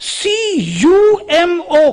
CUMO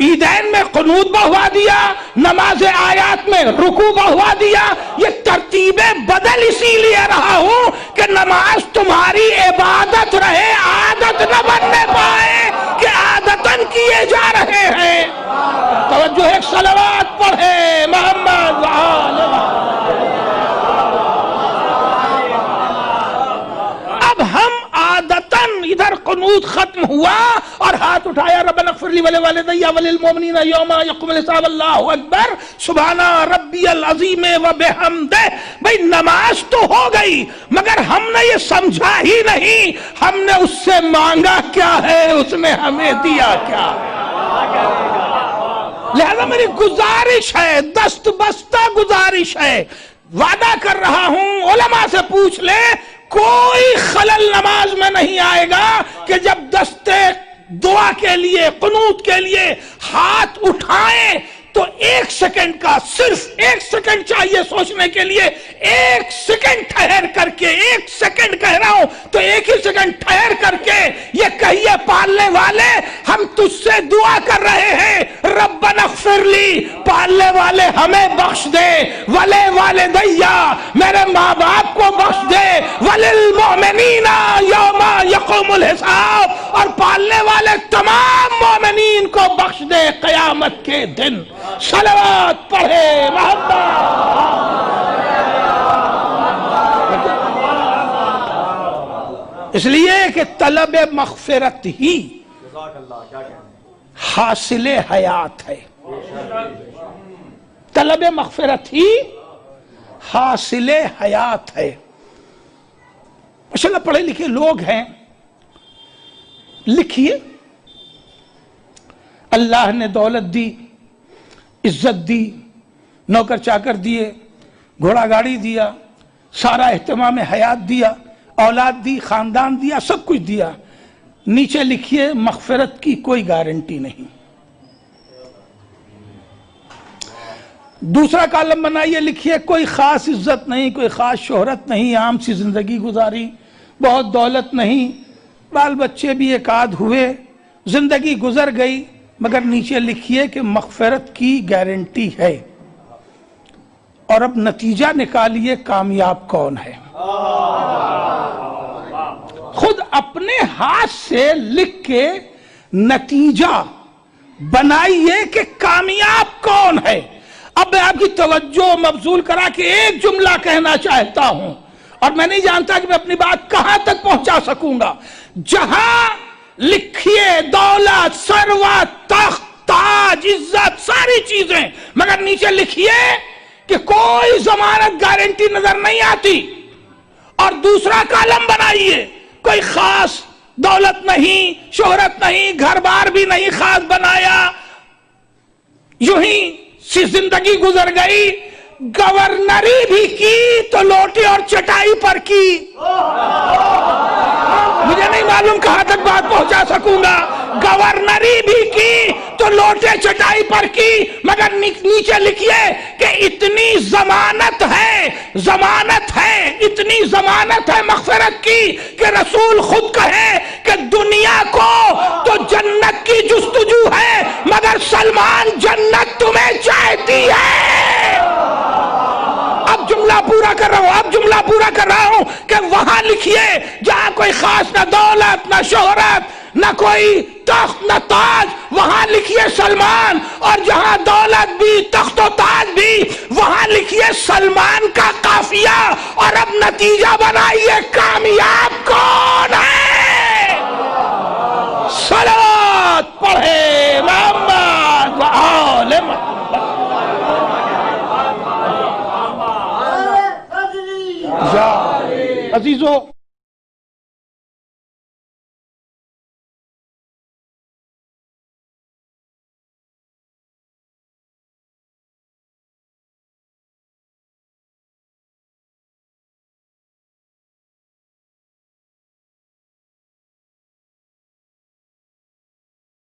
عیدین میں قنوت بڑھوا دیا، نماز آیات میں رکوع بڑھوا دیا. یہ ترتیبیں بدل اسی لیے رہا ہوں کہ نماز تمہاری عبادت رہے، عادت نہ بننے پائے کہ عادتاً کیے جا رہے ہیں. توجہ، ایک صلوات پڑھے محمد وآلہ. اب ہم عادتاً ادھر قنوت ختم ہوا اور ہاتھ اٹھایا ربنا اغفر لی ولوالدی وللمؤمنین یوم یقوم الحساب، اللہ اکبر، سبحان ربی العظیم وبحمدہ. بھئی نماز تو ہو گئی مگر ہم نے یہ سمجھا ہی نہیں ہم نے اس سے مانگا کیا ہے، اس نے ہمیں دیا کیا. لہذا میری گزارش ہے، دست بستہ گزارش ہے، وعدہ کر رہا ہوں، علماء سے پوچھ لے، کوئی خلل نماز میں نہیں آئے گا کہ جب دستے دعا کے لیے، قنوت کے لیے ہاتھ اٹھائیں تو ایک سیکنڈ کا، صرف ایک سیکنڈ چاہیے سوچنے کے لیے. ایک سیکنڈ ٹھہر کر کے، ایک سیکنڈ کہہ رہا ہوں تو ایک ہی سیکنڈ ٹھہر کر کے یہ کہیے، پالنے والے ہم تجھ سے دعا کر رہے ہیں، ربنا اغفر لی، پالنے والے ہمیں بخش دے، ولی والدیہ میرے ماں باپ کو بخش دے، وللمؤمنین یوم یقوم الحساب، اور پالنے والے تمام مومنین کو بخش دے قیامت کے دن. صلوات پڑھے محمد. اس لیے کہ طلب مغفرت ہی حاصل حیات ہے. طلب مغفرت ہی حاصل حیات ہے. ماشاءاللہ پڑھے لکھے لوگ ہیں، لکھیے اللہ نے دولت دی، عزت دی، نوکر چاکر دیے، گھوڑا گاڑی دیا، سارا اہتمام حیات دیا، اولاد دی، خاندان دیا، سب کچھ دیا. نیچے لکھیے مغفرت کی کوئی گارنٹی نہیں. دوسرا کالم بنائیے، لکھیے کوئی خاص عزت نہیں، کوئی خاص شہرت نہیں، عام سی زندگی گزاری، بہت دولت نہیں، بال بچے بھی ایک آدھ ہوئے، زندگی گزر گئی. مگر نیچے لکھیے کہ مغفرت کی گارنٹی ہے. اور اب نتیجہ نکالیے کامیاب کون ہے. خود اپنے ہاتھ سے لکھ کے نتیجہ بنائیے کہ کامیاب کون ہے. اب میں آپ کی توجہ مبذول کرا کے ایک جملہ کہنا چاہتا ہوں، اور میں نہیں جانتا کہ میں اپنی بات کہاں تک پہنچا سکوں گا. جہاں لکھیے دولت، ثروت، تخت، تاج، عزت، ساری چیزیں، مگر نیچے لکھیے کہ کوئی ضمانت گارنٹی نظر نہیں آتی. اور دوسرا کالم بنائیے، کوئی خاص دولت نہیں، شہرت نہیں، گھر بار بھی نہیں خاص بنایا، یوں ہی سی زندگی گزر گئی. گورنری بھی کی تو لوٹی اور چٹائی پر کی. مجھے نہیں معلوم کہاں تک بات پہنچا سکوں گا. گورنری بھی کی تو لوٹے چٹائی پر کی، مگر نیچے لکھیے کہ اتنی ضمانت ہے، ضمانت ہے، اتنی ضمانت ہے مغفرت کی کہ رسول خود کہے کہ دنیا کو تو جنت کی جستجو ہے مگر سلمان جنت تمہیں چاہتی ہے. اب جملہ پورا کر رہا ہوں کہ وہاں لکھیے جہاں کوئی خاص نہ دولت، نہ شہرت، نہ کوئی تخت، نہ تاج، وہاں لکھیے سلمان. اور جہاں دولت بھی، تخت و تاج بھی، وہاں لکھیے سلمان کا قافیہ. اور اب نتیجہ بنائیے کامیاب کون ہے. صلوات پڑھے محمد وآل محمد. عزیزو